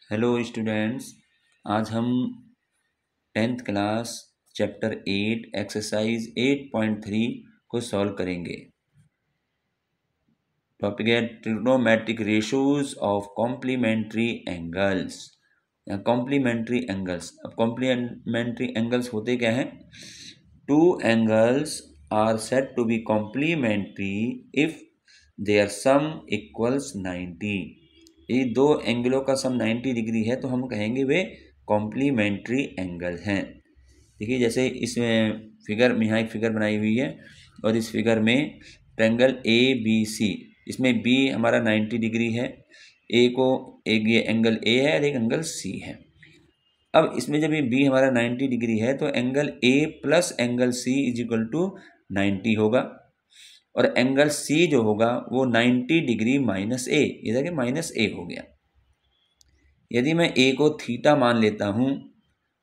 Hello students. आज हम 10th class chapter 8 exercise 8.3 को सॉल्व करेंगे। टॉपिक है trigonometric ratios of complementary angles या कॉम्प्लीमेंट्री एंगल्स। अब कॉम्प्लीमेंट्री एंगल्स होते क्या हैं? Two angles are said to be complementary if their sum equals 90। ये दो एंगलों का सम 90 डिग्री है तो हम कहेंगे वे कॉम्प्लीमेंट्री एंगल हैं। देखिए जैसे इसमें फिगर में यहाँ एक फिगर बनाई हुई है और इस फिगर में ट्रायंगल ए बी सी, इसमें बी हमारा 90 डिग्री है, ए को एक ये एंगल ए है और एक एंगल सी है। अब इसमें जब ये बी हमारा 90 डिग्री है तो angle A plus angle C is equal to 90 होगा और एंगल सी जो होगा वो 90 डिग्री माइनस ए, ये देखिए माइनस ए हो गया। यदि मैं ए को थीटा मान लेता हूँ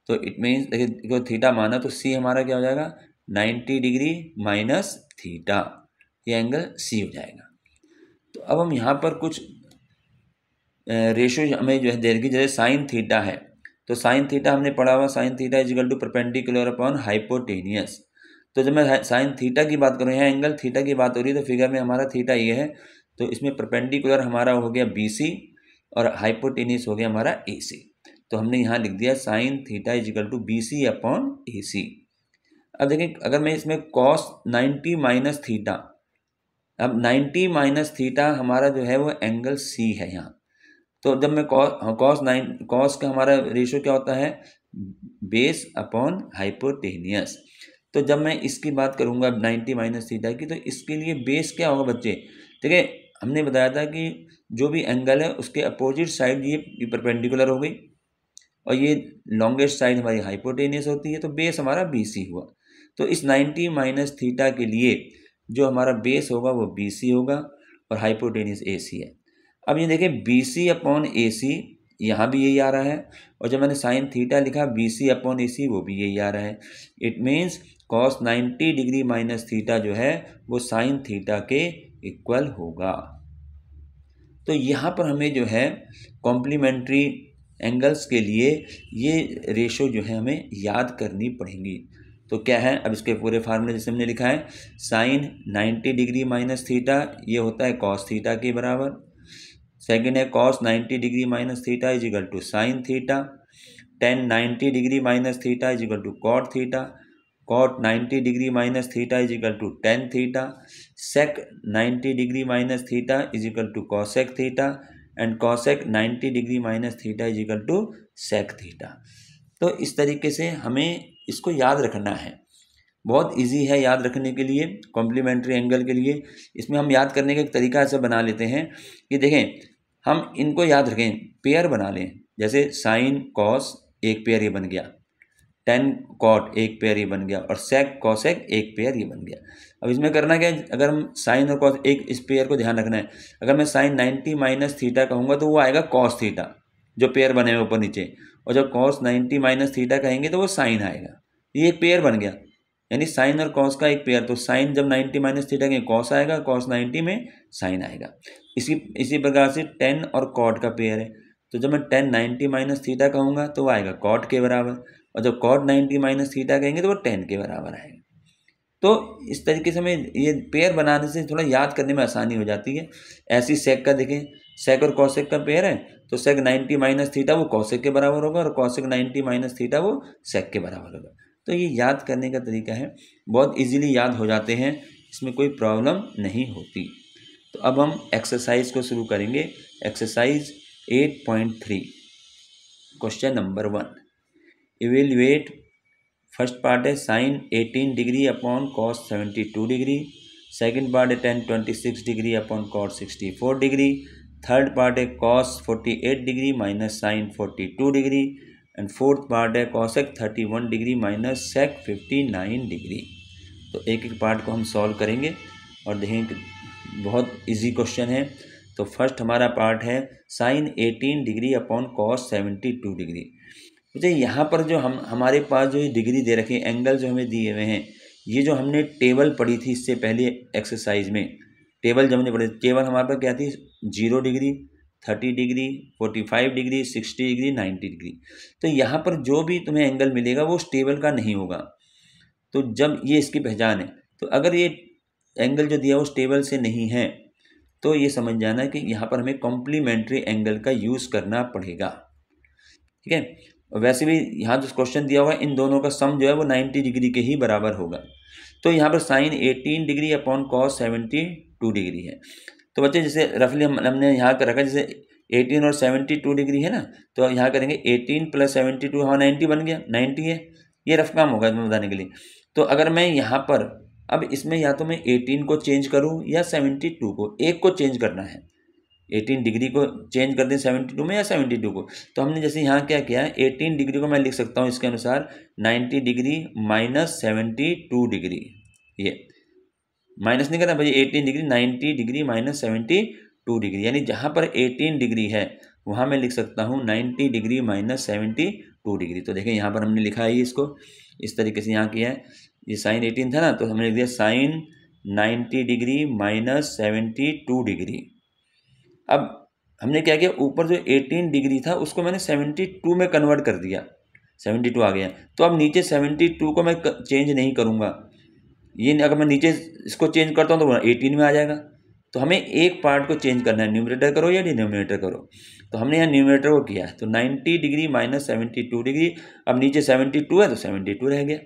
तो इट मीन्स देखिए थीटा माना तो सी हमारा क्या हो जाएगा 90 डिग्री माइनस थीटा, ये एंगल सी हो जाएगा। तो अब हम यहाँ पर कुछ रेशो हमें जो है दे रखी, जैसे साइन थीटा है तो साइन थीटा हमने पढ़ा हुआ sine theta is equal to perpendicular upon hypotenuse. तो जब मैं साइन थीटा की बात करूँ, यहाँ एंगल थीटा की बात हो रही है तो फिगर में हमारा थीटा ये है, तो इसमें परपेंडिकुलर हमारा हो गया बी सी और हाइपोटेनियस हो गया हमारा ए सी। तो हमने यहाँ लिख दिया sine theta is equal to B C upon A C. अब देखें अगर मैं इसमें कॉस 90 माइनस थीटा, अब 90 माइनस थीटा हमारा जो है वो एंगल सी है यहाँ। तो जब मैं कॉस का हमारा रेशो क्या होता है बेस अपॉन हाइपोटेनियस। तो जब मैं इसकी बात करूँगा 90 माइनस थीटा की, तो इसके लिए बेस क्या होगा बच्चे? देखिए हमने बताया था कि जो भी एंगल है उसके अपोजिट साइड ये परपेंडिकुलर हो गई और ये लॉन्गेस्ट साइड हमारी हाइपोटेनियस होती है, तो बेस हमारा बी सी हुआ। तो इस 90 माइनस थीटा के लिए जो हमारा बेस होगा वो बी सी होगा और हाइपोटेनियस ए सी है। अब ये देखें बी सी अपॉन ए सी, यहाँ भी यही आ रहा है और जब मैंने साइन थीटा लिखा बी सी अपॉन ए सी वो भी यही आ रहा है। It means cos 90 degree minus theta जो है वो साइन थीटा के इक्वल होगा। तो यहाँ पर हमें जो है कॉम्प्लीमेंट्री एंगल्स के लिए ये रेशो जो है हमें याद करनी पड़ेंगी। तो क्या है, अब इसके पूरे फार्मूले जैसे हमने लिखा है साइन 90 डिग्री माइनस थीटा ये होता है कॉस थीटा के बराबर। सेकेंड है cos 90 degree minus theta is equal to sine theta. Tan 90 degree minus theta is equal to cot theta. Cot 90 degree minus theta is equal to tan theta. Sec 90 degree minus theta is equal to cosec theta and cosec 90 degree minus theta is equal to sec theta. तो इस तरीके से हमें इसको याद रखना है, बहुत इजी है याद रखने के लिए कॉम्प्लीमेंट्री एंगल के लिए। इसमें हम याद करने का एक तरीका ऐसा बना लेते हैं कि देखें हम इनको याद रखें, पेयर बना लें। जैसे साइन कॉस एक पेयर ये बन गया, टेन कॉट एक पेयर ये बन गया और सेक कॉसेक एक पेयर ये बन गया। अब इसमें करना क्या है, अगर हम साइन और कॉस एक इस पेयर को ध्यान रखना है। अगर मैं साइन 90 माइनस थीटा कहूँगा तो वो आएगा कॉस थीटा, जो पेयर बने हुए ऊपर नीचे, और जब कॉस 90 माइनस थीटा कहेंगे तो वो साइन आएगा। ये एक पेयर बन गया, यानी साइन और कॉस का एक पेयर। तो साइन जब 90 माइनस थीटा के कॉस आएगा, कॉस 90 में साइन आएगा। इसी प्रकार से टेन और कॉट का पेयर है, तो जब मैं टेन 90 माइनस थीटा कहूँगा तो वो आएगा कॉट के बराबर, और जब कॉट 90 माइनस थीटा कहेंगे तो वो टेन के बराबर आएगा। तो इस तरीके से हमें ये पेयर बनाने से थोड़ा याद करने में आसानी हो जाती है। ऐसी सेक का देखें, सेक और कॉसेक का पेयर है तो सेक 90 माइनस थीटा वो कॉसेक के बराबर होगा और कॉसेक 90 माइनस थीटा वो सेक के बराबर होगा। तो ये याद करने का तरीका है, बहुत इजीली याद हो जाते हैं, इसमें कोई प्रॉब्लम नहीं होती। तो अब हम एक्सरसाइज को शुरू करेंगे। Exercise 8.3 question number 1, evaluate. First part है sine 18 degree upon cos 72 degree. Second part है tan 26 degree upon cos 64 degree. Third part है cos 48 degree minus sine 42 degree and fourth part है cosec 31 degree minus sec 59 degree. तो एक एक part को हम solve करेंगे और देखेंगे बहुत इजी क्वेश्चन है। तो फर्स्ट हमारा पार्ट है sine 18 degree upon cos 72 degree. मुझे यहाँ पर जो हमारे पास जो ये डिग्री दे रखे एंगल जो हमें दिए हुए हैं, ये जो हमने टेबल पढ़ी थी इससे पहले एक्सरसाइज में, टेबल जब हमने पढ़ी टेबल हमारे पास क्या थी 0 degree 30 degree, 45 degree, 60 degree, 90 degree. तो यहाँ पर जो भी तुम्हें एंगल मिलेगा वो स्टेबल का नहीं होगा। तो जब ये इसकी पहचान है, तो अगर ये एंगल जो दिया वो स्टेबल से नहीं है तो ये समझ जाना कि यहाँ पर हमें कॉम्प्लीमेंट्री एंगल का यूज़ करना पड़ेगा। ठीक है। वैसे भी यहाँ जो क्वेश्चन दिया हुआ है इन दोनों का सम जो है वो 90 डिग्री के ही बराबर होगा। तो यहाँ पर sine 18 degree upon cos 72 degree है। तो बच्चे जैसे रफली हमने यहाँ कर रखा, जैसे 18 और 72 डिग्री है ना, तो यहाँ करेंगे 18 प्लस 72, हाँ 90 बन गया, 90 है। ये रफ काम होगा इसमें बताने के लिए। तो अगर मैं यहाँ पर अब इसमें या तो मैं 18 को चेंज करूँ या 72 को, एक को चेंज करना है। 18 डिग्री को चेंज कर दें 72 में या 72 को। तो हमने जैसे यहाँ क्या किया है, 18 डिग्री को मैं लिख सकता हूँ इसके अनुसार 90 डिग्री माइनस 72 डिग्री। ये माइनस नहीं करना भाई, 18 डिग्री 90 डिग्री माइनस 72 डिग्री, यानी जहाँ पर 18 डिग्री है वहाँ मैं लिख सकता हूँ 90 डिग्री माइनस 72 डिग्री। तो देखें यहाँ पर हमने लिखा है इसको इस तरीके से यहाँ किया है। ये साइन 18 था ना, तो हमने लिख दिया साइन 90 डिग्री माइनस 72 डिग्री। अब हमने क्या किया, ऊपर जो 18 डिग्री था उसको मैंने 72 में कन्वर्ट कर दिया, 72 आ गया। तो अब नीचे 72 को मैं चेंज नहीं करूँगा, ये अगर मैं नीचे इसको चेंज करता हूँ तो 18 में आ जाएगा। तो हमें एक पार्ट को चेंज करना है, न्यूमरेटर करो या डिनोमिनेटर करो। तो हमने यहाँ न्यूमरेटर को किया है, तो 90 डिग्री माइनस 72 डिग्री, अब नीचे 72 है तो 72 रह गया।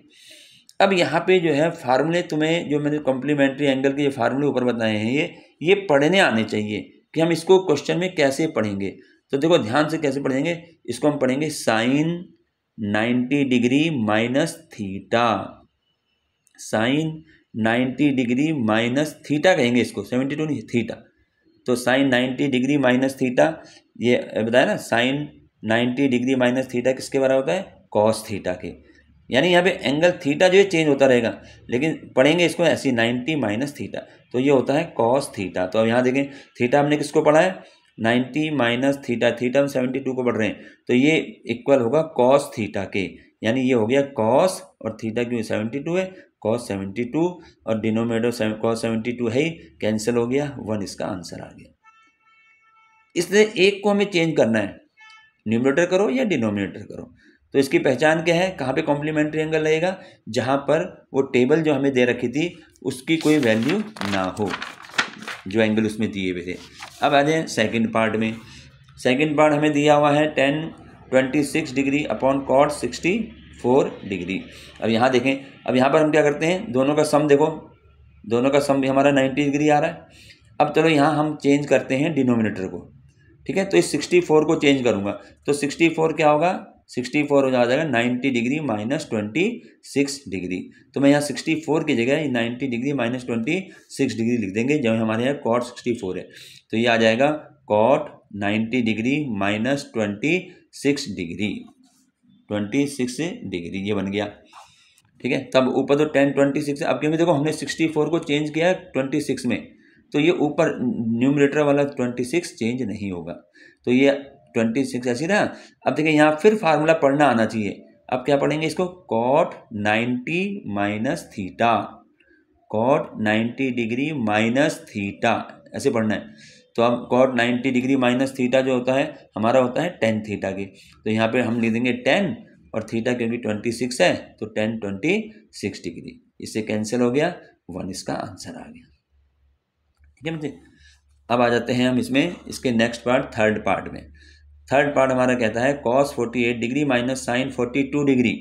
अब यहाँ पे जो है फार्मूले तुम्हें जो मैंने कॉम्प्लीमेंट्री एंगल के ये फार्मूले ऊपर बताए हैं ये पढ़ने आने चाहिए कि हम इसको क्वेश्चन में कैसे पढ़ेंगे। तो देखो ध्यान से कैसे पढ़ेंगे, इसको हम पढ़ेंगे sine 90 degree minus theta, sine 90 degree minus theta कहेंगे इसको, 72 नहीं थीटा। तो साइन 90 डिग्री माइनस थीटा, ये बताया ना साइन 90 डिग्री माइनस थीटा किसके बराबर होता है, कॉस थीटा के। यानी यहाँ पे एंगल थीटा जो है चेंज होता रहेगा, लेकिन पढ़ेंगे इसको ऐसी 90 माइनस थीटा, तो ये होता है कॉस थीटा। तो अब यहाँ देखें थीटा हमने किसको पढ़ा है, 90 माइनस थीटा, थीटा हम 72 को पढ़ रहे हैं, तो ये इक्वल होगा कॉस थीटा के। यानी ये हो गया कॉस और थीटा क्यों 72 है, कॉस 72 और डिनोमिनेटर कॉस 72 है ही, कैंसिल हो गया, 1 इसका आंसर आ गया। इसलिए एक को हमें चेंज करना है, न्यूमरेटर करो या डिनोमिनेटर करो। तो इसकी पहचान क्या है, कहाँ पे कॉम्प्लीमेंट्री एंगल लगेगा, जहाँ पर वो टेबल जो हमें दे रखी थी उसकी कोई वैल्यू ना हो, जो एंगल उसमें दिए हुए थे। अब आ जाए सेकेंड पार्ट में। सेकेंड पार्ट हमें दिया हुआ है 1026 डिग्री अपॉन कॉट 64 डिग्री। अब यहाँ देखें, अब यहाँ पर हम क्या करते हैं, दोनों का सम देखो, दोनों का सम भी हमारा 90 डिग्री आ रहा है। अब चलो यहाँ हम चेंज करते हैं डिनोमिनेटर को, ठीक है। तो इस 64 को चेंज करूँगा, तो 64 क्या होगा, 64 हो जाएगा 90 डिग्री माइनस 26 डिग्री। तो मैं यहाँ 64 की जगह 90 डिग्री माइनस 26 डिग्री लिख देंगे, जब हमारे यहाँ कॉट 64 है। तो ये आ जाएगा cot 90 degree minus 26 degree, 26 degree ये बन गया, ठीक है। तब ऊपर तो 1026 है। अब क्योंकि देखो हमने 64 को चेंज किया है 26 में, तो ये ऊपर न्यूमरेटर वाला 26 चेंज नहीं होगा, तो ये 26 ऐसी रहा। अब देखिए यहाँ फिर फार्मूला पढ़ना आना चाहिए। अब क्या पढ़ेंगे इसको, cot 90 minus theta, cot 90 degree minus theta ऐसे पढ़ना है। तो अब कॉट 90 डिग्री माइनस थीटा जो होता है हमारा होता है 10 थीटा की। तो यहाँ पे हम लिख देंगे 10 और थीटा क्योंकि 26 है तो 10 26 डिग्री, इससे कैंसिल हो गया, 1 इसका आंसर आ गया, ठीक है मुझे। अब आ जाते हैं हम इसमें इसके नेक्स्ट पार्ट, थर्ड पार्ट में। थर्ड पार्ट हमारा कहता है cos 48 degree minus sine 42 degree.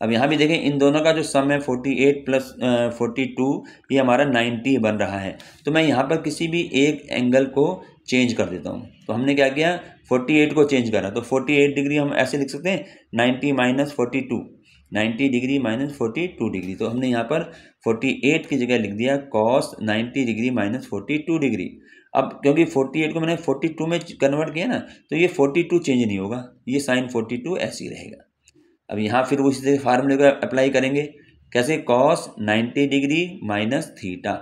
अब यहाँ भी देखें इन दोनों का जो सम है 48 प्लस 42 ये हमारा 90 बन रहा है। तो मैं यहाँ पर किसी भी एक एंगल को चेंज कर देता हूँ। तो हमने क्या किया, 48 को चेंज करा, तो 48 डिग्री हम ऐसे लिख सकते हैं 90 माइनस 42, 90 डिग्री माइनस 42 डिग्री। तो हमने यहाँ पर 48 की जगह लिख दिया कॉस 90 डिग्री माइनस 42 डिग्री। अब क्योंकि 48 को मैंने 42 में कन्वर्ट किया ना, तो ये 42 चेंज नहीं होगा, ये साइन 42 ऐसे ही रहेगा। अब यहाँ फिर उसी से फार्मूले को अप्लाई करेंगे, कैसे, कॉस 90 डिग्री माइनस थीटा।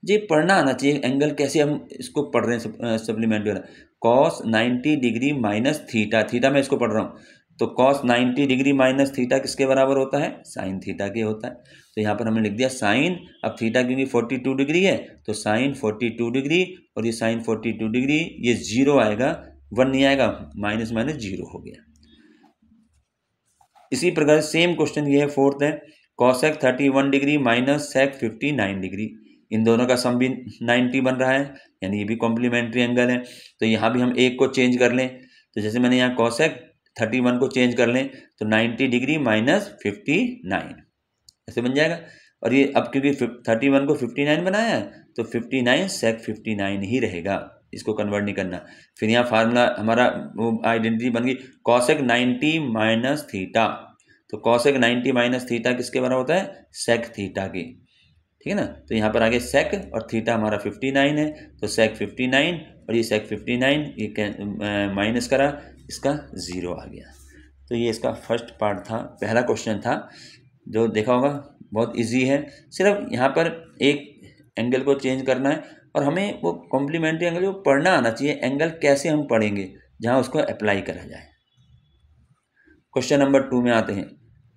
ये पढ़ना आना चाहिए एंगल कैसे हम इसको पढ़ रहे हैं, सप्लीमेंट्री वाला। Cos 90 degree minus theta, theta मैं इसको पढ़ रहा हूँ, तो cos 90 डिग्री माइनस थीटा किसके बराबर होता है, साइन थीटा के होता है। तो यहाँ पर हमने लिख दिया साइन, अब थीटा क्योंकि 42 डिग्री है तो साइन 42 डिग्री, और ये साइन 42 डिग्री, ये 0 आएगा, 1 नहीं आएगा, माइनस माइनस 0 हो गया। इसी प्रकार सेम क्वेश्चन ये है, फोर्थ है, cosec 31 degree minus sec 59 degree, इन दोनों का सम भी 90 बन रहा है, यानी ये भी कॉम्प्लीमेंट्री एंगल है। तो यहाँ भी हम एक को चेंज कर लें, तो जैसे मैंने यहाँ cosec 31 को चेंज कर लें तो 90 डिग्री माइनस 59 ऐसे बन जाएगा। और ये अब क्योंकि 31 को 59 बनाया है तो 59 sec 59 ही रहेगा, इसको कन्वर्ट नहीं करना। फिर यहाँ फार्मूला हमारा वो आइडेंटिटी बन गई cosec 90 माइनस थीटा, तो cosec 90 माइनस थीटा किसके बराबर होता है, sec थीटा की, ठीक है ना। तो यहाँ पर आगे sec और थीटा हमारा 59 है, तो sec 59 और ये sec 59 ये माइनस करा, इसका 0 आ गया। तो ये इसका फर्स्ट पार्ट था, पहला क्वेश्चन था जो देखा होगा, बहुत इजी है। सिर्फ यहाँ पर एक एंगल को चेंज करना है और हमें वो कॉम्प्लीमेंट्री एंगल जो पढ़ना आना चाहिए, एंगल कैसे हम पढ़ेंगे जहाँ उसको अप्लाई करा जाए। क्वेश्चन नंबर 2 में आते हैं,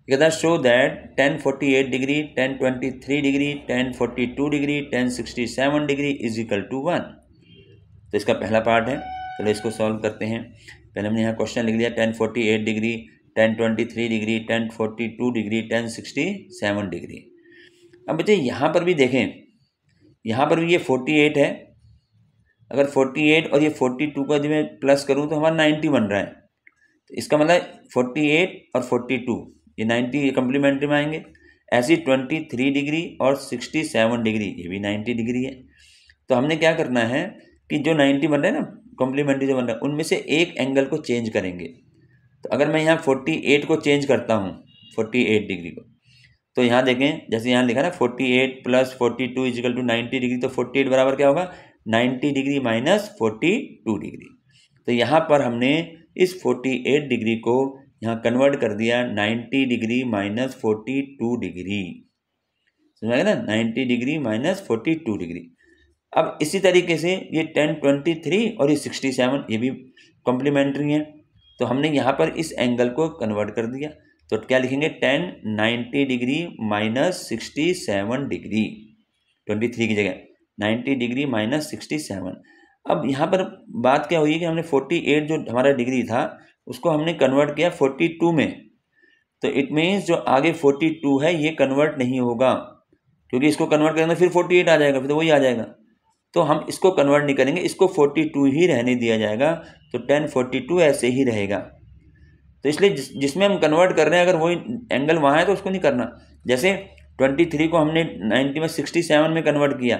कहता show that 1048 degree 1023 degree 1042 degree 1067 degree is equal to 1। तो इसका पहला पार्ट है, चलो इसको सॉल्व करते हैं। पहले हमने यहाँ क्वेश्चन लिख दिया 1048 डिग्री 1023 डिग्री 1042 डिग्री 1067 डिग्री। अब बच्चे यहाँ पर भी देखें, यहाँ पर भी ये 48 है, अगर 48 और ये 42 का जब मैं प्लस करूँ तो हमारा 90 बन रहा है। तो इसका मतलब 48 और 42 ये 90 ये कम्प्लीमेंट्री में आएंगे। ऐसी 23 डिग्री और 67 डिग्री ये भी 90 डिग्री है। तो हमने क्या करना है कि जो 90 बन रहा है ना, कॉम्प्लीमेंट्री जो बन रहा है, उनमें से एक एंगल को चेंज करेंगे। तो अगर मैं यहाँ 48 को चेंज करता हूँ, 48 डिग्री को, तो यहाँ देखें जैसे यहाँ लिखा ना 48 प्लस 42 इजिकल टू 90 डिग्री, तो 48 बराबर क्या होगा, 90 डिग्री माइनस 42 डिग्री। तो यहाँ पर हमने इस 48 डिग्री को यहाँ कन्वर्ट कर दिया 90 डिग्री माइनस 42 डिग्री, समझ गए ना, 90 डिग्री माइनस 42 डिग्री। अब इसी तरीके से ये 1023 और ये 67 ये भी कॉम्प्लीमेंट्री हैं, तो हमने यहाँ पर इस एंगल को कन्वर्ट कर दिया। तो क्या लिखेंगे, 1090 डिग्री माइनस 67 डिग्री, 23 की जगह 90 डिग्री माइनस 67। अब यहाँ पर बात क्या हुई कि हमने 48 जो हमारा डिग्री था उसको हमने कन्वर्ट किया 42 में, तो इट मीन्स जो आगे 42 है ये कन्वर्ट नहीं होगा, क्योंकि इसको कन्वर्ट करेंगे फिर 48 आ जाएगा, फिर तो वही आ जाएगा। तो हम इसको कन्वर्ट नहीं करेंगे, इसको 42 ही रहने दिया जाएगा, तो 1042 ऐसे ही रहेगा। तो इसलिए जिसमें हम कन्वर्ट कर रहे हैं अगर वही एंगल वहाँ है तो उसको नहीं करना। जैसे 23 को हमने 90 में 67 में कन्वर्ट किया,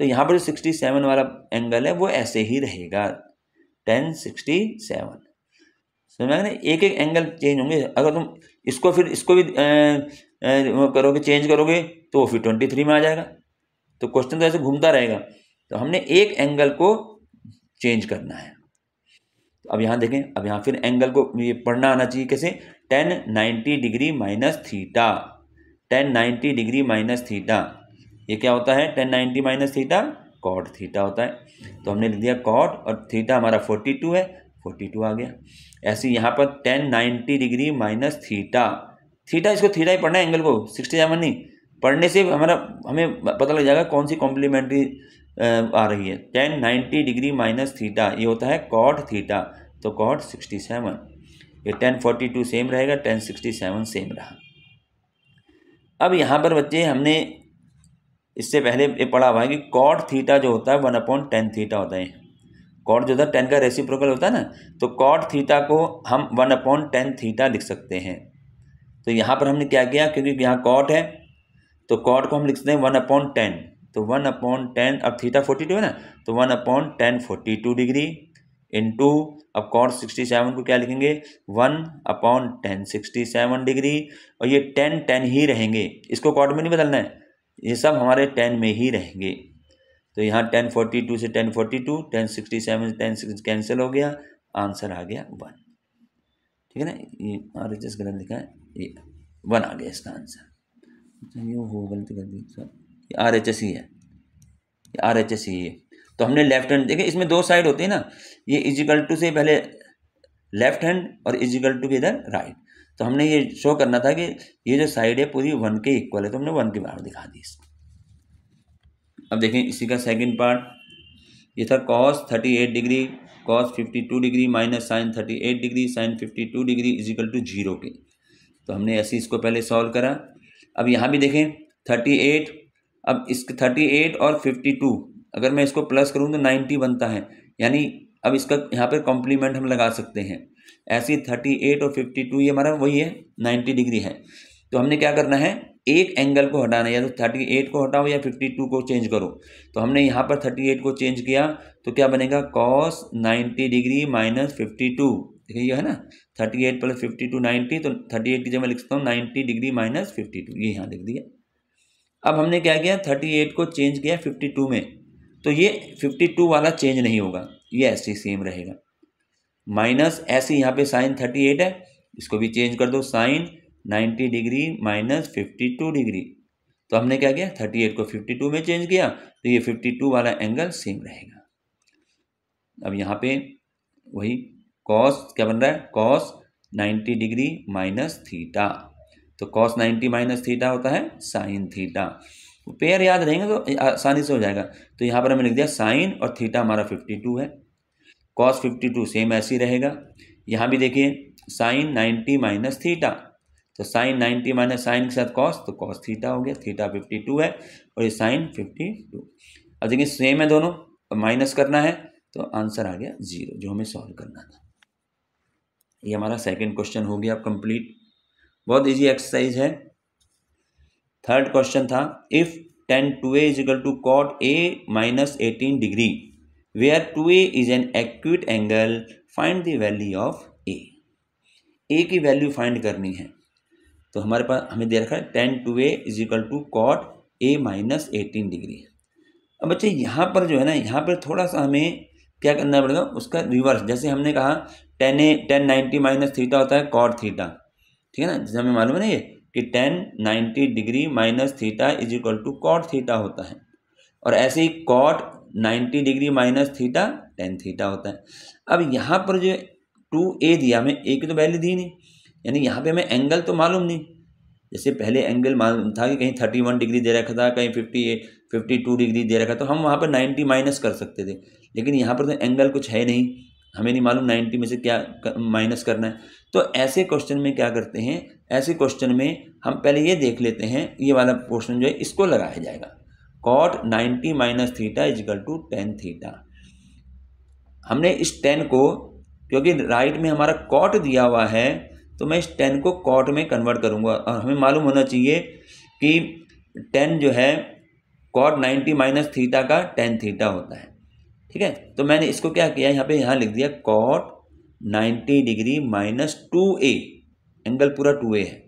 तो यहाँ पर जो 67 वाला एंगल है वो ऐसे ही रहेगा, 1067। समझ में ना, एक एक एंगल चेंज होंगे। अगर तुम इसको फिर इसको भी करोगे, चेंज करोगे, तो फिर 23 में आ जाएगा। तो क्वेश्चन तो ऐसे घूमता रहेगा। तो हमने एक एंगल को चेंज करना है। तो अब यहाँ देखें, अब यहाँ फिर एंगल को ये पढ़ना आना चाहिए कैसे, 1090 degree minus theta, 1090 degree minus theta ये क्या होता है, 1090 माइनस थीटा कॉट थीटा होता है। तो हमने लिख दिया कॉट और थीटा हमारा 42 है, 42 आ गया। ऐसे यहाँ पर 1090 डिग्री माइनस थीटा, थीटा इसको थीटा ही पढ़ना है, एंगल को 67 नहीं पढ़ने से हमें पता लग जाएगा कौन सी कॉम्प्लीमेंट्री आ रही है। 1090 डिग्री माइनस थीटा ये होता है कॉट थीटा, तो कॉट 67। ये 1042 सेम रहेगा, 1067 सेम रहा। अब यहाँ पर बच्चे हमने इससे पहले ये पढ़ा हुआ है कि कॉट थीटा जो होता है 1/10 थीटा होता है। कॉट जो होता है 10 का रेसिप्रोकल होता है ना, तो कॉट थीटा को हम 1/10 थीटा लिख सकते हैं। तो यहाँ पर हमने क्या किया, क्योंकि यहाँ कॉट है तो कॉट को हम लिख सकते हैं 1/10, तो 1/10, अब थीटा 42 है ना, तो 1/10 42 डिग्री इंटू, अब कॉट 67 को क्या लिखेंगे, 1/10 67 डिग्री, और ये 10 ही रहेंगे, इसको कॉट में नहीं बदलना है, ये सब हमारे 10 में ही रहेंगे। तो यहाँ 1042 से 1042, 1067 से 10 कैंसिल हो गया, आंसर आ गया 1। ठीक है ना, ये RHS गलत लिखा है, ये 1 आ गया इसका आंसर। ये हो गलती कर दी सर, ये RHS ही है, ये RHS ही है। तो हमने लेफ्ट हैंड देखे, इसमें दो साइड होती है ना, ये इजिकल टू से पहले लेफ्ट हैंड और इज इक्वल टू इधर राइट। तो हमने ये शो करना था कि ये जो साइड है पूरी 1 के इक्वल है, तो हमने 1 के बराबर दिखा दी इसको। अब देखें इसी का सेकंड पार्ट, ये था cos 38 degree cos 52 degree minus sine 38 degree sine 52 degree is equal to 0 के। तो हमने ऐसे इसको पहले सॉल्व करा। अब यहाँ भी देखें 38, अब इसके 38 और 52 अगर मैं इसको प्लस करूँ तो 90 बनता है, यानी अब इसका यहाँ पर कॉम्प्लीमेंट हम लगा सकते हैं। ऐसे 38 और 52 ये हमारा वही है 90 डिग्री है। तो हमने क्या करना है, एक एंगल को हटाना है, या तो 38 को हटाओ या 52 को चेंज करो। तो हमने यहाँ पर 38 को चेंज किया तो क्या बनेगा cos 90 डिग्री माइनस 52। देखिए ये है ना 38 प्लस 52 90, तो 38 की जगह मैं लिख सकता हूँ 90 डिग्री माइनस 52, ये यहाँ लिख दिया। अब हमने क्या किया 38 को चेंज किया 52 में, तो ये 52 वाला चेंज नहीं होगा, ये ऐसे ही सेम रहेगा। माइनस ऐसे यहाँ पे साइन 38 है, इसको भी चेंज कर दो साइन 90 डिग्री माइनस 52 डिग्री। तो हमने क्या किया 38 को 52 में चेंज किया, तो ये 52 वाला एंगल सेम रहेगा। अब यहाँ पे वही कॉस क्या बन रहा है cos 90 डिग्री माइनस थीटा, तो cos 90 माइनस थीटा होता है साइन थीटा। पेयर याद रहेंगे तो आसानी से हो जाएगा। तो यहाँ पर हमने लिख दिया साइन और थीटा हमारा 52 है, cos 52 सेम ऐसे ही रहेगा। यहाँ भी देखिए साइन 90 माइनस थीटा, तो साइन 90 माइनस साइन के साथ cos, तो cos थीटा हो गया, थीटा 52 है और ये साइन 52। अब देखिए सेम है दोनों, माइनस करना है तो आंसर आ गया 0, जो हमें सॉल्व करना था। ये हमारा सेकंड क्वेश्चन हो गया अब कंप्लीट। बहुत इजी एक्सरसाइज है। थर्ड क्वेश्चन था if tan 2a is equal to cot a minus 18 degree where 2a is an acute angle find the value of a की वैल्यू फाइंड करनी है। तो हमारे पास हमें दे रखा है tan 2a is equal to cot a minus 18 degree. अब बच्चे यहाँ पर जो है ना, यहाँ पर थोड़ा सा हमें क्या करना पड़ेगा, उसका रिवर्स। जैसे हमने कहा tan 90 माइनस थीटा होता है cot थीटा, ठीक है ना, जैसे हमें मालूम है ना ये कि tan 90 degree minus theta is equal to cot theta होता है, और ऐसे ही cot 90 degree minus theta tan theta होता है। अब यहाँ पर जो 2a दिया, हमें a की तो वैल्यू दी नहीं, यानी यहाँ पे हमें एंगल तो मालूम नहीं। जैसे पहले एंगल मालूम था कि कहीं 31 डिग्री दे रखा था, कहीं 52 डिग्री दे रखा, तो हम वहाँ पर 90 माइनस कर सकते थे। लेकिन यहाँ पर तो एंगल कुछ है नहीं, हमें नहीं मालूम 90 में से क्या माइनस करना है। तो ऐसे क्वेश्चन में क्या करते हैं, ऐसे क्वेश्चन में हम पहले ये देख लेते हैं, ये वाला पोर्शन जो है इसको लगाया जाएगा, cot 90 minus theta is equal to tan theta. हमने इस tan को, क्योंकि राइट में हमारा cot दिया हुआ है, तो मैं इस tan को cot में कन्वर्ट करूँगा, और हमें मालूम होना चाहिए कि tan जो है cot 90 माइनस थीटा का tan थीटा होता है, ठीक है। तो मैंने इसको क्या किया, यहाँ लिख दिया cot 90 degree minus 2a, angle पूरा 2a है,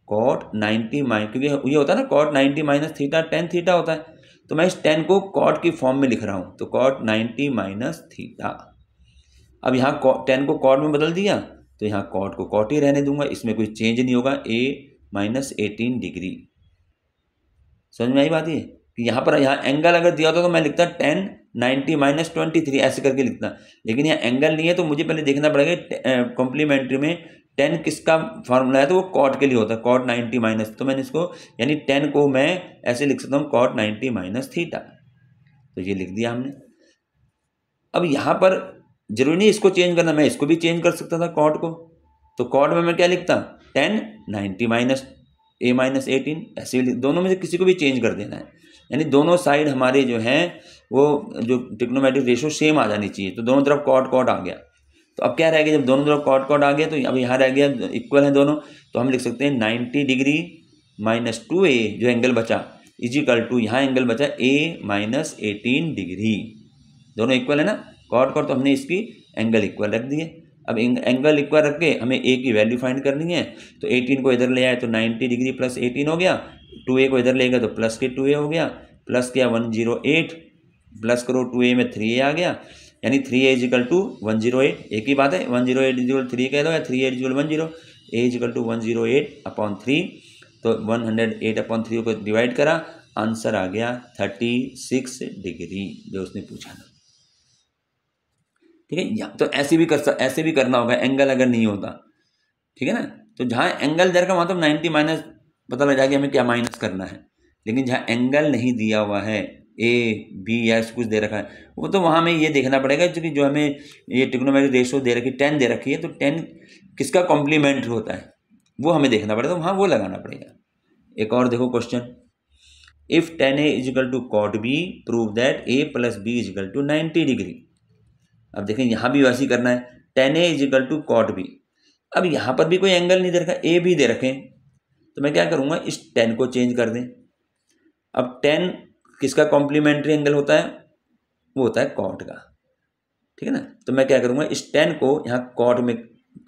cot 90 माइनस, क्योंकि ये होता है ना cot 90 minus theta tan theta होता है, तो मैं इस tan को cot की फॉर्म में लिख रहा हूँ, तो cot 90 माइनस थीटा। अब यहाँ tan को cot में बदल दिया, तो यहाँ cot को cot ही रहने दूंगा, इसमें कोई चेंज नहीं होगा, a माइनस 18 डिग्री। समझ में आई बात ये कि यहाँ एंगल अगर दिया होता तो मैं लिखता tan 90 माइनस 23 ऐसे करके लिखता, लेकिन यहाँ एंगल नहीं है, तो मुझे पहले देखना पड़ेगा कॉम्प्लीमेंट्री में tan किसका फार्मूला है, तो वो cot के लिए होता है, cot 90 माइनस, तो मैंने इसको यानी tan को मैं ऐसे लिख सकता हूँ cot 90 माइनस थीटा, तो ये लिख दिया हमने। अब यहाँ पर जरूरी नहीं इसको चेंज करना, मैं इसको भी चेंज कर सकता था cot को, तो cot में मैं क्या लिखता tan 90 माइनस a माइनस 18, ऐसे दोनों में से किसी को भी चेंज कर देना है, यानी दोनों साइड हमारे जो हैं वो जो ट्रिग्नोमेट्रिक रेशियो सेम आ जानी चाहिए। तो दोनों तरफ cot आ गया, तो अब क्या रह गया, जब दोनों तरफ cot आ गया तो अब यहाँ रह गया इक्वल है दोनों, तो हम लिख सकते हैं 90 डिग्री माइनस 2a जो एंगल बचा इज इक्वल टू, यहाँ एंगल बचा a माइनस 18 डिग्री, दोनों इक्वल है ना, cot तो हमने इसकी एंगल इक्वल रख दिए। अब एंगल इक्वल रख के हमें a की वैल्यू फाइंड करनी है, तो 18 को इधर ले आए तो 90 डिग्री प्लस 18 हो गया, 2a को इधर ले गया तो प्लस के 2a हो गया, प्लस किया 108, प्लस करो 2a में 3a आ गया, यानी 3a इज इक्वल टू 108, एक ही बात है, 108 इज इक्वल 3 कह दो या 3a is equal 10, a is equal to 108/3, तो 108/3 को डिवाइड करा, आंसर आ गया 36 डिग्री जो उसने पूछा था। ठीक है, या तो ऐसे भी करना होगा एंगल अगर नहीं होता, ठीक है ना। तो जहाँ एंगल दे रखा वहाँ तो 90 माइनस पता लग जाएगा हमें क्या माइनस करना है, लेकिन जहाँ एंगल नहीं दिया हुआ है ए बी या ऐसे कुछ दे रखा है, वो तो वहाँ हमें ये देखना पड़ेगा, क्योंकि जो हमें ये ट्रिग्नोमेट्रिक रेशियो दे रखी 10 दे रखी है, तो 10 किसका कॉम्प्लीमेंट्री होता है वो हमें देखना पड़ेगा, तो वहाँ वो लगाना पड़ेगा। एक और देखो question, if tan a is equal to cot b prove that a plus B is equal to 90 degree. अब देखें यहाँ भी वैसे ही करना है, tan a is equal to cot b। अब यहाँ पर भी कोई एंगल नहीं दे रखा, ए भी दे रखे, तो मैं क्या करूँगा, इस 10 को चेंज कर दें। अब 10 किसका कॉम्प्लीमेंट्री एंगल होता है, वो होता है कॉट का, ठीक है ना। तो मैं क्या करूँगा, इस 10 को यहाँ कॉट में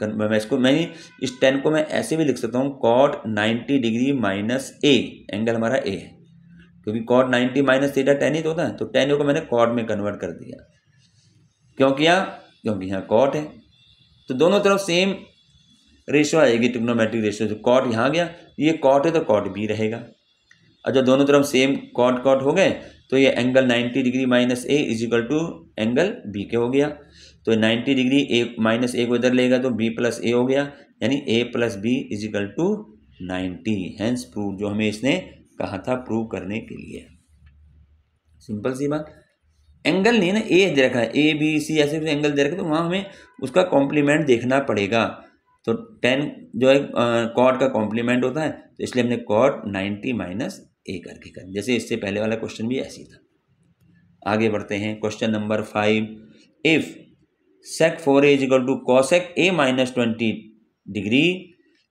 मैं इस 10 को मैं ऐसे भी लिख सकता हूँ, कॉट 90 डिग्री माइनस ए, एंगल हमारा ए है, क्योंकि कॉट 90 माइनस थीटा 10 ही तो होता है, तो 10 को मैंने कॉट में कन्वर्ट कर दिया। क्यों किया, क्योंकि यहाँ कॉट है, तो दोनों तरफ सेम रेशियो आएगी ट्रिग्नोमेट्रिक रेशियो। जो कॉट यहाँ गया, ये कॉट है तो कॉट भी रहेगा, और जब दोनों तरफ सेम कॉट कॉट हो गए तो ये angle 90 degree minus A is equal to angle B के हो गया। तो 90 डिग्री ए माइनस ए को इधर लेगा तो बी प्लस ए हो गया, यानी A plus B is equal to 90। Hence prove, जो हमें इसने कहा था प्रूव करने के लिए। सिंपल सी बात, एंगल नहीं है ना, ए दे रखा है, ए बी सी ऐसे एंगल दे रखा है, तो वहाँ हमें उसका कॉम्प्लीमेंट देखना पड़ेगा। तो 10 जो है कॉट का कॉम्प्लीमेंट होता है, तो इसलिए हमने कॉट 90 माइनस ए करके कर, जैसे इससे पहले वाला क्वेश्चन भी ऐसी था। आगे बढ़ते हैं, question number 5, if sec 4a is equal to cosec a minus 20 degree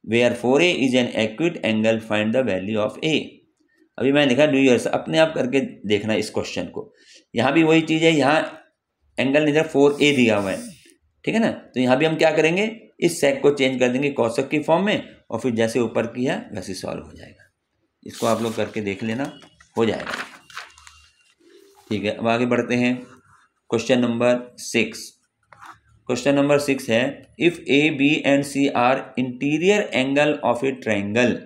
where 4a is an acute angle, find the value of a। अभी मैंने लिखा डू यूर, अपने आप करके देखना इस क्वेश्चन को। यहाँ भी वही चीज़ है, यहाँ एंगल इधर 4a दिया हुआ है, ठीक है ना। तो यहाँ भी हम क्या करेंगे, इस सेक को चेंज कर देंगे कॉसेक की फॉर्म में, और फिर जैसे ऊपर किया वैसे सॉल्व हो जाएगा। इसको आप लोग करके देख लेना, हो जाएगा, ठीक है। अब आगे बढ़ते हैं, क्वेश्चन नंबर 6। क्वेश्चन नंबर 6 है, if A B and C are interior angle of a triangle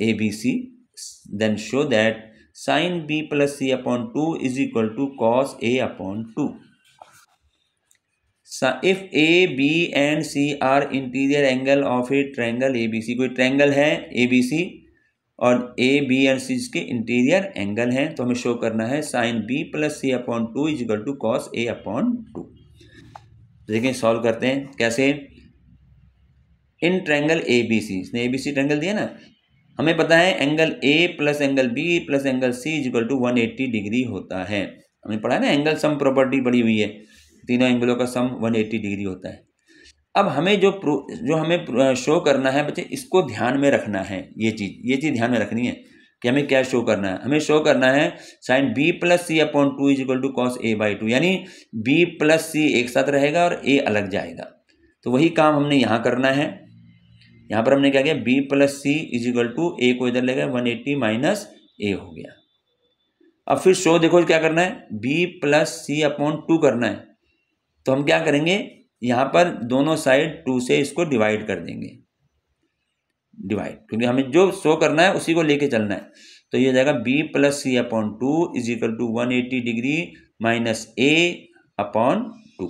A B C, then show that sine B plus C upon 2 is equal to cos A upon 2। If A B and C are interior angle of a triangle A B C, कोई ट्रायंगल है ए B सी और ए B and सी के interior angle हैं, तो हमें show करना है sine B plus C upon 2 is equal to cos A upon 2। देखिए सॉल्व करते हैं कैसे। इन ट्रायंगल ए बी सी, इसने ए बी सी ट्रायंगल दिया ना, हमें पता है angle A plus angle B plus angle C is equal to 180 degree होता है। हमें पढ़ा है ना, एंगल सम प्रॉपर्टी पड़ी हुई है, तीनों एंगलों का सम 180 डिग्री होता है। अब हमें जो हमें शो करना है बच्चे, इसको ध्यान में रखना है, ये चीज़ ध्यान में रखनी है कि हमें क्या शो करना है। हमें शो करना है sine B plus C upon 2 is equal to cos A by 2, यानी बी प्लस सी एक साथ रहेगा और ए अलग जाएगा। तो वही काम हमने यहाँ करना है। यहाँ पर हमने क्या किया, B plus C is equal to A को इधर लेगा 180 माइनस ए हो गया। अब फिर शो देखो क्या करना है, बी प्लस सी अपॉन 2 करना है, तो हम क्या करेंगे, यहाँ पर दोनों साइड 2 से इसको डिवाइड कर देंगे, डिवाइड, क्योंकि हमें जो शो करना है उसी को लेके चलना है। तो ये हो जाएगा B plus C upon 2 is equal to 180 degree minus A upon 2।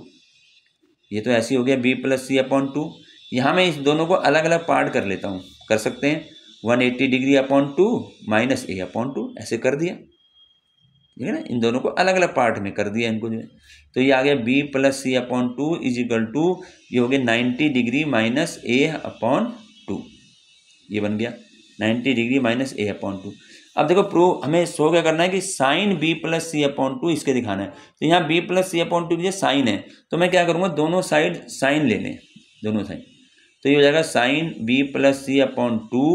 ये तो ऐसे ही हो गया बी प्लस सी अपॉन 2। यहाँ मैं इस दोनों को अलग अलग पार्ट कर लेता हूँ, कर सकते हैं 180 degree upon 2 minus A upon 2, ऐसे कर दिया, ठीक है ना। इन दोनों को अलग अलग पार्ट में कर दिया इनको जो है, तो ये आ गया B plus C upon 2 is equal to, ये हो गया 90 डिग्री माइनस ए अपॉन 2, ये बन गया 90 डिग्री माइनस ए अपॉन 2। अब देखो प्रूव, हमें शो क्या करना है कि sign B plus C upon 2 इसके दिखाना है। तो यहाँ बी प्लस सी अपॉन 2 ये साइन है, तो मैं क्या करूँगा, दोनों साइड साइन ले लें, दोनों साइड, तो ये हो जाएगा sine B plus C upon 2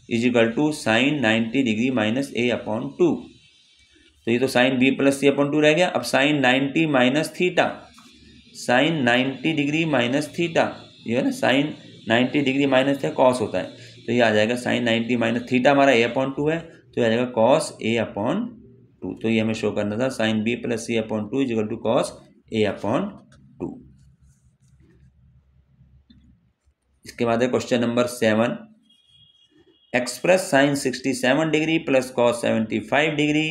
is equal to sine 90 degree minus A upon 2। तो ये तो sine B plus C upon 2 रह गया। अब sine 90 minus theta, sine 90 degree minus theta, ये है ना, साइन 90 डिग्री माइनस कॉस होता है, तो ये आ जाएगा साइन 90 माइनस थीटा हमारा ए अपॉन 2 है, तो ये आ जाएगा कॉस ए अपॉन 2। तो ये हमें शो करना था sine B plus C upon 2 is equal to cos A upon 2। इसके बाद है question number 7, express sine 67 degree plus cos 75 degree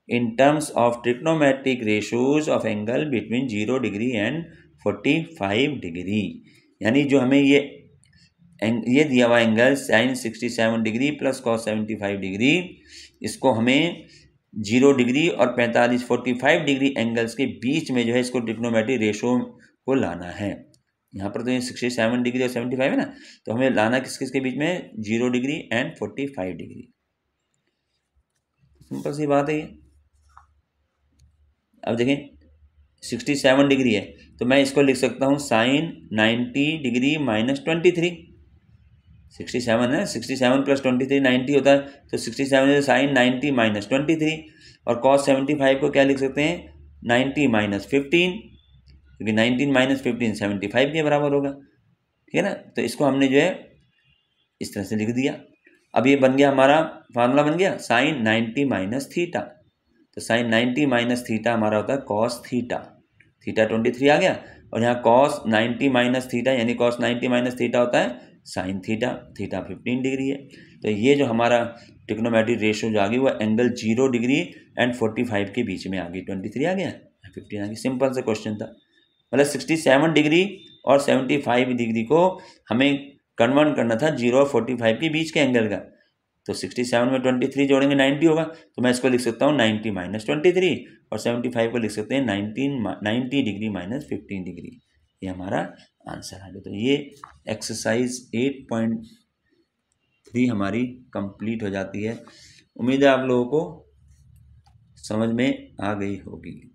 in terms of trigonometric ratios of angle between 0 degree and 45 degree। यानी जो हमें ये दिया हुआ angle sin 67 degree plus cos 75 degree, इसको हमें 0 डिग्री और 45 डिग्री एंगल्स के बीच में जो है इसको ट्रिग्नोमेट्रिक रेशो को लाना है। यहाँ पर तो ये 67 डिग्री और 75 है ना, तो हमें लाना किस किस के बीच में, 0 डिग्री एंड 45 डिग्री। सिंपल सी बात है ये। अब देखें 67 डिग्री है तो मैं इसको लिख सकता हूँ साइन 90 डिग्री माइनस 23। 67 है, 67 प्लस 23 90 होता है, तो 67 साइन 90 माइनस 23। और कॉस 75 को क्या लिख सकते हैं, 90 माइनस 15, क्योंकि 19 माइनस 15 75 के बराबर होगा। ठीक है ना, तो इसको हमने जो है इस तरह से लिख दिया। अब ये बन गया हमारा फार्मूला बन गया साइन 90 माइनस थीटा। तो साइन 90 माइनस थीटा हमारा होता है कॉस थीटा। थीटा 23 आ गया, और यहाँ कॉस 90 माइनस थीटा यानी कॉस 90 माइनस थीटा होता है साइन थीटा। थीटा 15 डिग्री है। तो ये जो हमारा ट्रिग्नोमेट्रिक रेशो जो आ गई वो एंगल 0 डिग्री एंड 45 के बीच में आ गई। 23 आ गया, 15 आ गई। सिंपल सा क्वेश्चन था। मतलब 67 डिग्री और 75 डिग्री को हमें कन्वर्ट करना था 0 और 45 के बीच के एंगल का। तो 67 में 23 जोड़ेंगे 90 होगा, तो मैं इसको लिख सकता हूँ 90 माइनस 23, और 75 को लिख सकते हैं 90 डिग्री माइनस 15 डिग्री। ये हमारा आंसर है। तो ये एक्सरसाइज 8.3 हमारी कंप्लीट हो जाती है। उम्मीद है आप लोगों को समझ में आ गई होगी।